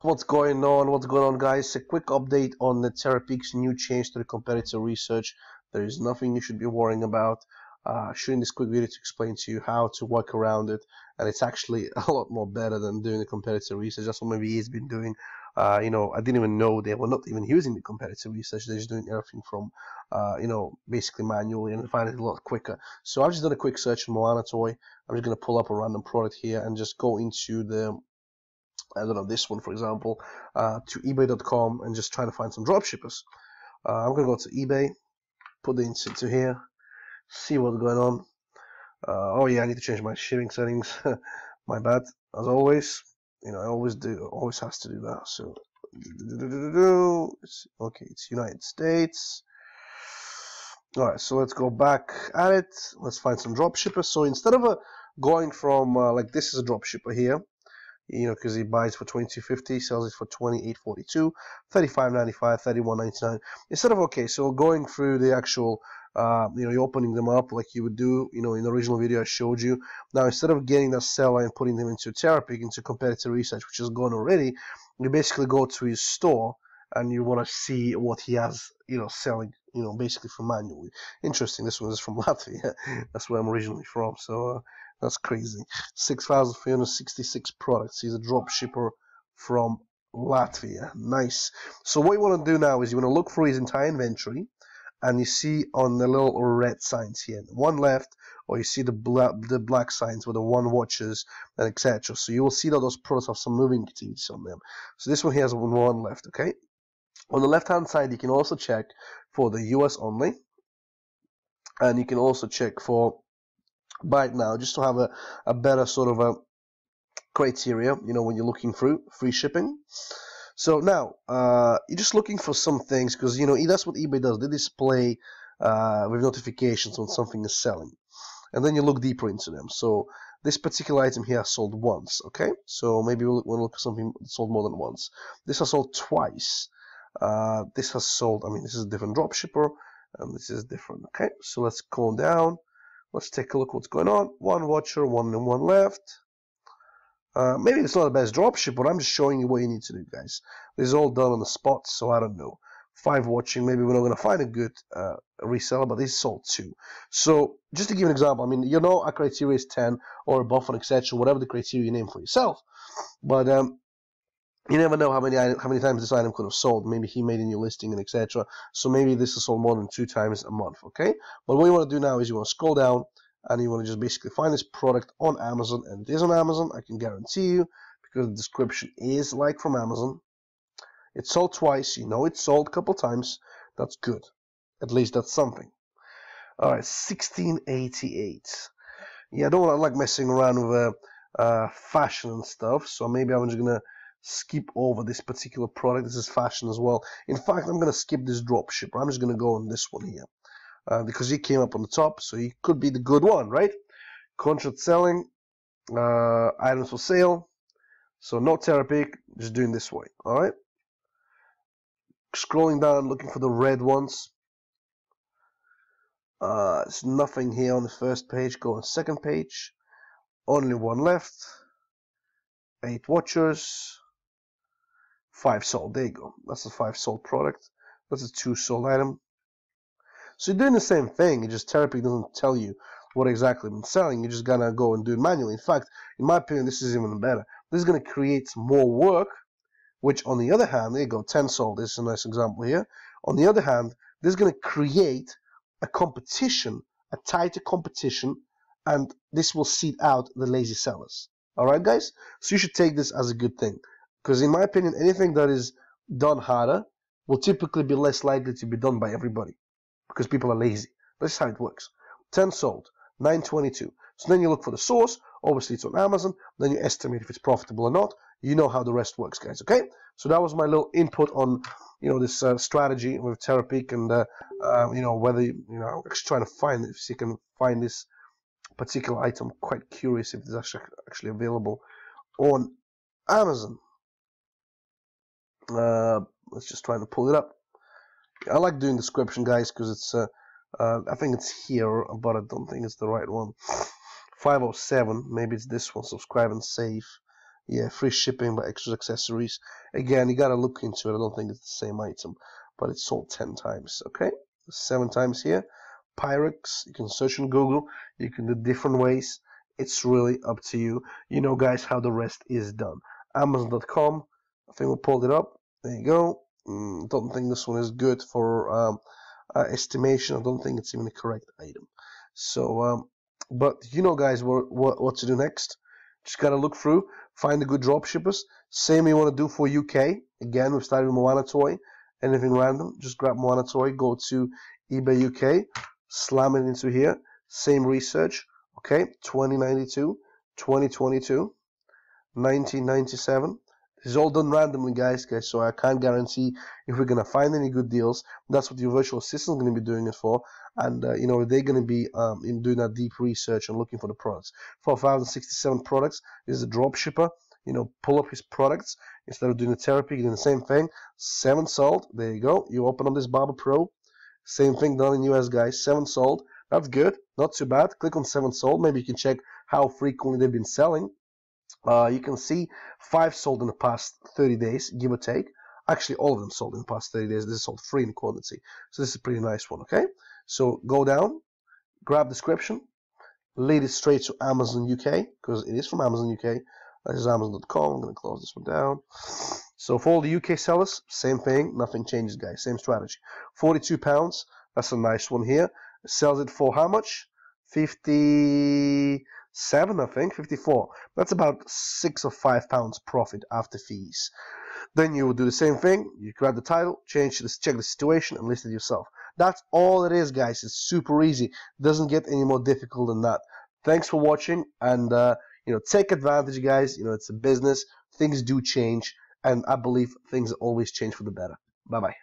What's going on, guys? A quick update on the Terapeak's new change to the competitor research. There is nothing you should be worrying about. Shooting this quick video to explain to you how to work around it, and it's actually a lot more better than doing the competitor research. That's what maybe he's been doing. I didn't even know they were not even using the competitor research. They're just doing everything from, basically manually, and find it a lot quicker. So I've just done a quick search on Moana toy. I'm just going to pull up a random product here and just go into the, I don't know, this one for example, to ebay.com and just trying to find some dropshippers. I'm gonna go to eBay, put the into here, see what's going on. Oh yeah, I need to change my shipping settings. My bad, as always. I always do. Always has to do that. So, okay, it's United States. All right, so let's go back at it. Let's find some dropshippers. So instead of going from like this is a dropshipper here. Because he buys for $22.50, sells it for $28.42, $35.95, $31.99. Instead of so going through the actual, you're opening them up like you would do, in the original video I showed you. Now instead of getting that seller and putting them into Terapeak, into competitor research, which is gone already, you basically go to his store and you want to see what he has, selling, basically for manually. Interesting. This one is from Latvia. That's where I'm originally from. So. That's crazy. 6,366 products. He's a drop shipper from Latvia. Nice. So what you want to do now is you want to look through his entire inventory, and you see on the little red signs here, one left, or you see the black signs with the one watches and etc. So you will see that those products have some moving activities on them. So this one here has one left. Okay. On the left-hand side, you can also check for the US only, and you can also check for buy it now, just to have a better sort of a criteria, when you're looking through free shipping. So now you're just looking for some things, because that's what eBay does. They display with notifications when something is selling, and then you look deeper into them. So this particular item here sold once. Okay, so maybe we'll look at something that sold more than once. This has sold twice. This has sold, this is a different dropshipper, and this is different. Okay, so let's go down. Let's take a look what's going on. One watcher, one and one left. Maybe it's not the best dropship, but I'm just showing you what you need to do, guys. This is all done on the spot, so I don't know. 5 watching, maybe we're not going to find a good reseller, but this sold 2. So just to give an example, a criteria is 10 or above, and etc. Whatever the criteria you name for yourself. But you never know how many times this item could have sold. Maybe he made a new listing and etc. So maybe this is sold more than 2 times a month. Okay, but what you want to do now is you want to scroll down and you want to just basically find this product on Amazon, and it is on Amazon. I can guarantee you, because the description is like from Amazon. It sold twice. It sold a couple times. That's good. At least that's something. All right, 1688. Yeah, I don't like messing around with fashion and stuff. So maybe I'm just gonna skip over this particular product. This is fashion as well. In fact, I'm going to skip this dropshipper. I'm just going to go on this one here because he came up on the top, so he could be the good one, right? Contract selling, items for sale. So no Terapeak, just doing this way. All right. Scrolling down, looking for the red ones. There's nothing here on the first page. Go on the second page. Only one left. 8 watchers. 5 sold. There you go. That's a 5 sold product. That's a 2 sold item. So you're doing the same thing. It just Terapeak doesn't tell you what exactly been selling. You're just gonna go and do it manually. In fact, in my opinion, this is even better. This is gonna create more work. Which, on the other hand, there you go. 10 sold. This is a nice example here. On the other hand, this is gonna create a competition, a tighter competition, and this will seed out the lazy sellers. All right, guys. So you should take this as a good thing. Because in my opinion, anything that is done harder will typically be less likely to be done by everybody. Because people are lazy. That's how it works. 10 sold. 922. So then you look for the source. Obviously, it's on Amazon. Then you estimate if it's profitable or not. You know how the rest works, guys. Okay? So that was my little input on, this strategy with Terapeak, and, whether, I'm actually trying to find, if you can find this particular item. I'm quite curious if it's actually available on Amazon. Let's just try to pull it up. I like doing description, guys, because it's I think it's here, but I don't think it's the right one. 507, maybe it's this one. Subscribe and save. Yeah, free shipping by extra accessories. Again, you gotta look into it. I don't think it's the same item, but it's sold 10 times. Okay, 7 times here. Pyrex, you can search on Google. You can do different ways. It's really up to you. You know, guys, how the rest is done. Amazon.com. I think we pulled it up. There you go. Don't think this one is good for estimation. I don't think it's even the correct item. So, but you know, guys, what to do next. Just gotta look through, find the good drop shippers. Same you want to do for UK. Again, we've started with Moana toy. Anything random, just grab Moana toy, go to eBay UK, slam it into here. Same research. Okay, 2092, 2022, 1997. This is all done randomly, guys. So I can't guarantee if we're gonna find any good deals. That's what your virtual assistant is gonna be doing it for, and you know, they're gonna be doing that deep research and looking for the products. 4,067 products. This is a drop shipper. You know, pull up his products instead of doing the therapy. You're doing the same thing. 7 sold. There you go. You open up this Barber Pro. Same thing done in US, guys. 7 sold. That's good. Not too bad. Click on 7 sold. Maybe you can check how frequently they've been selling. You can see 5 sold in the past 30 days, give or take. Actually, all of them sold in the past 30 days. This is sold free in quantity. So this is a pretty nice one, okay? So go down, grab description, lead it straight to Amazon UK, because it is from Amazon UK. That is Amazon.com. I'm going to close this one down. So for all the UK sellers, same thing. Nothing changes, guys. Same strategy. £42. That's a nice one here. It sells it for how much? 57, I think, 54. That's about £6 or £5 profit after fees. Then you will do the same thing. You grab the title, check the situation, and list it yourself. That's all it is, guys. It's super easy. Doesn't get any more difficult than that. Thanks for watching, and you know, take advantage, guys. You know, it's a business. Things do change, and I believe things always change for the better. Bye bye.